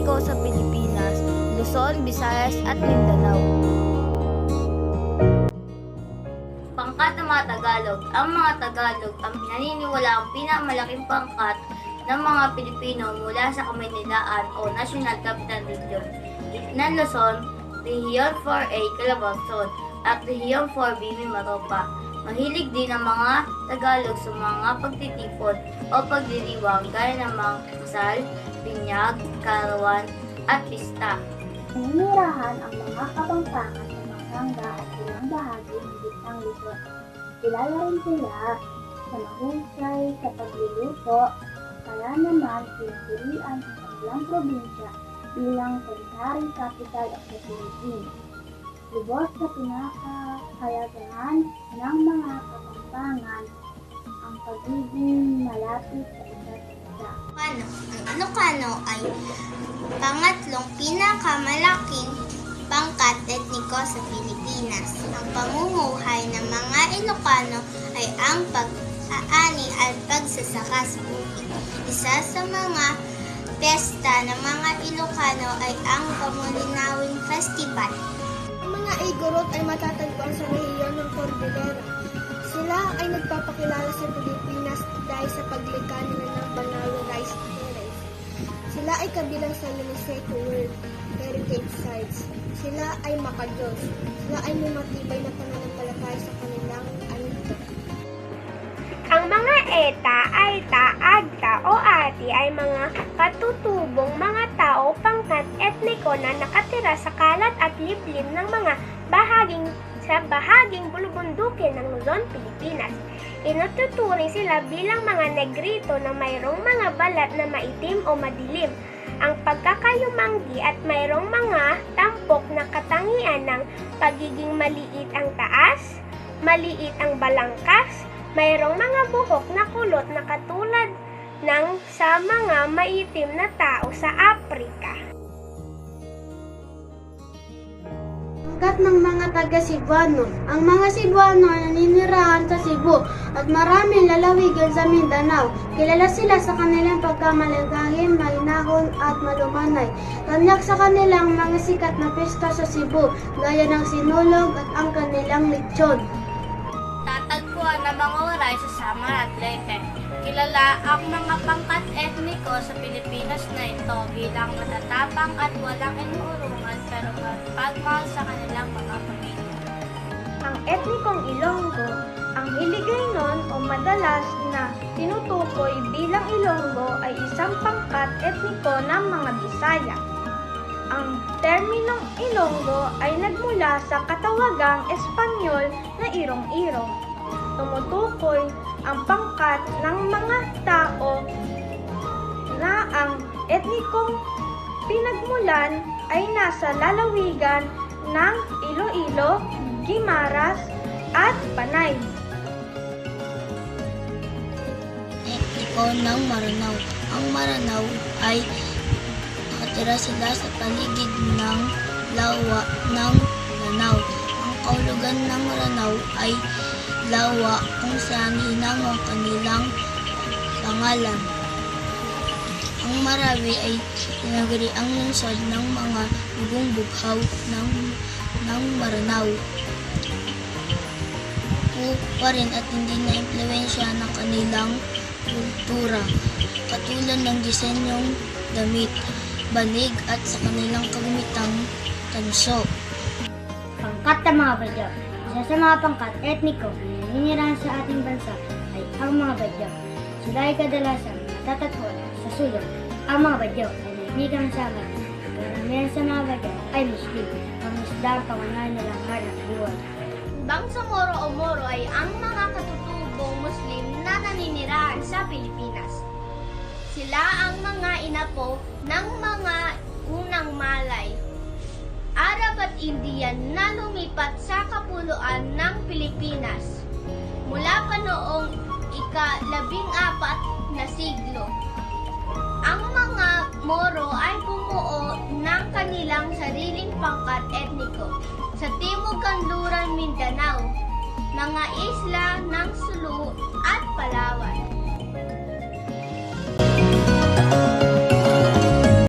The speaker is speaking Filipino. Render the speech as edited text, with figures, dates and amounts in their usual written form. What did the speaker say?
etniko sa Pilipinas, Luzon, Visayas at Mindanao. Pangkat ng mga Tagalog. Ang mga Tagalog ang pinaniniwalaang pinakamalaking pangkat ng mga Pilipino mula sa Kamaynilaan o National Capital Region ng Luzon, Rehiyon 4A Calabarzon at Rehiyon 4B Mimaropa. Mahilig din ang mga Tagalog sa mga pagtitipon o pagdiriwang gaya ng mga kasal, binyag, karawan at pista. Naninirahan ang mga Kapampangan sa Pampanga at ilang bahagi ng Gitnang Luzon. Kilala rin sila sa mahusay sa pagluluto, kaya naman pinagpilian ang kanilang probinsya bilang sanitary capital of the Philippines. Lubos sa pinakahayagahan ng mga Kapampangan ang pagiging malapit sa isa't isa. Ang Ilocano ay pangatlong pinakamalaking pangkat etniko sa Pilipinas. Ang pamumuhay ng mga Ilocano ay ang pag-aani at pagsasaka sa bukid. Isa sa mga pesta ng mga Ilocano ay ang Pamulinawing Festival. Ang mga Igorot ay matatagpuan sa rehiyon ng Cordillera. Sila ay nagpapakilala sa Pilipinas dahil sa paglikha nila ng Banawe Rice Terrace. Sila ay kabilang sa UNESCO World Heritage Sites. Sila ay makadiyos. Sila ay may matibay na pananampalataya sa kanilang anito. Ang mga eta, aita, agta o ati ay mga katutubong mga tao pangkat etniko na nakatira sa kalat at liblib ng mga bahaging bulubundukin ng Luzon, Pilipinas. Inututuring sila bilang mga negrito na mayroong mga balat na maitim o madilim. Ang pagkakayumanggi at mayroong mga tampok na katangian ng pagiging maliit ang taas, maliit ang balangkas, mayroong mga buhok na kulot na katulad ng sa mga maitim na tao sa Afrika. Pangkat ng mga taga-Cebuano. Ang mga Cebuano ay naninirahan sa Cebu at maraming lalawigan sa Mindanao. Kilala sila sa kanilang pagkamalagahim, mahinahon at malumanay. Tanyak sa kanilang mga sikat na pista sa Cebu, gaya ng sinulog at ang kanilang lechon. Tatagpuan ng mga waray sa Samar at Leyte. Kilala ang mga pangkat etniko sa Pilipinas na ito bilang matatapang at walang inurungan pero pagmahal sa kanilang mga pamilya. Ang etnikong Ilonggo, ang Hiligaynon o madalas na tinutukoy bilang Ilonggo ay isang pangkat etniko ng mga Bisaya. Ang terminong Ilonggo ay nagmula sa katawagang Espanyol na irong-irong. Tumutukoy ang pangkat ng mga tao na ang etnikong pinagmulan ay nasa lalawigan ng Iloilo, Guimaras at Panay. Etniko ng Maranao. Ang Maranao ay nakatira sila sa paligid ng lawa ng Lanao. Ang kahulugan ng Maranao ay lawa kung saan hinango ang kanilang pangalan. Ang Marawi ay tinaguriang lungsod ng mga lubong bughaw ng Maranao. Pa rin at hindi na impluwensya ng kanilang kultura, katulad ng disenyong damit, banig at sa kanilang kagamitang tanso. Pangkat ng mga Badyaw. Isa sa mga pangkat etniko na naninirahan sa ating bansa ay ang mga Badyaw. Sila ay kadalasan matatagpuan sa sulok. Ang mga Badyaw ay naibigan sa amin. Karamihan sa mga Badyaw ay Muslim. Ang isda ang pangunahan nilang hanap buhay. Bangsang Moro o Moro ay ang mga katutubong Muslim na naninirahan sa Pilipinas. Sila ang mga inapo ng mga unang Malay, Arab at Indian na lumipat sa kapuluan ng Pilipinas mula pa noong ika-14 na siglo. Ang mga Moro ay bumuo ng kanilang sariling pangkat etniko sa Timog Kanluran, Mindanao, mga isla ng Sulu at Palawan.